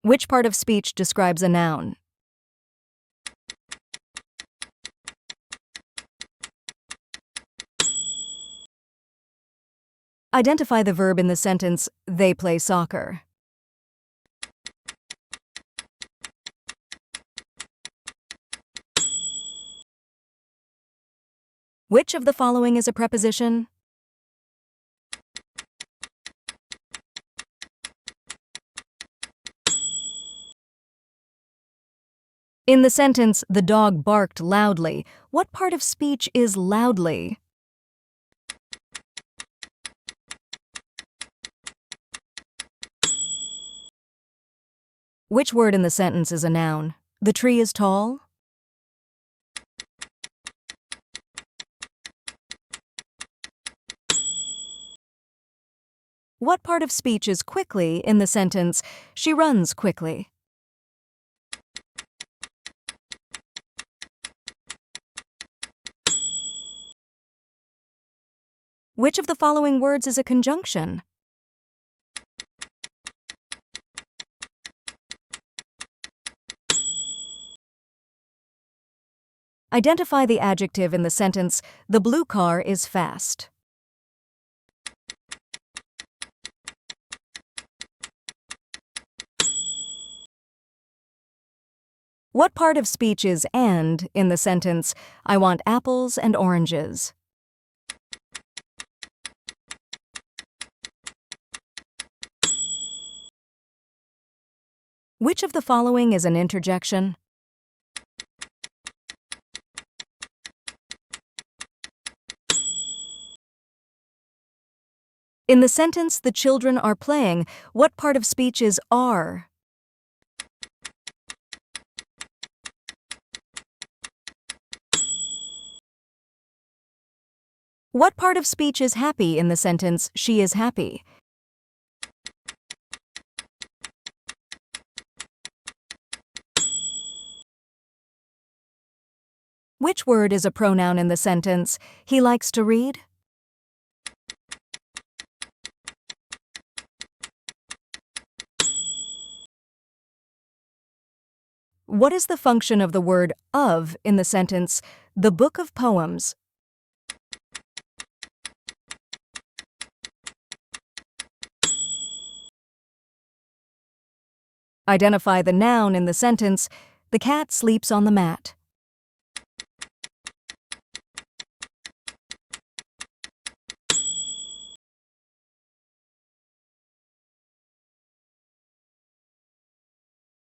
Which part of speech describes a noun? Identify the verb in the sentence, they play soccer. Which of the following is a preposition? In the sentence, the dog barked loudly, what part of speech is loudly? Which word in the sentence is a noun? The tree is tall? What part of speech is quickly in the sentence, she runs quickly? Which of the following words is a conjunction? Identify the adjective in the sentence, the blue car is fast. What part of speech is and in the sentence, I want apples and oranges? Which of the following is an interjection? In the sentence, the children are playing, what part of speech is are? What part of speech is happy in the sentence, she is happy? Which word is a pronoun in the sentence, he likes to read? What is the function of the word of in the sentence, the book of poems? Identify the noun in the sentence, the cat sleeps on the mat.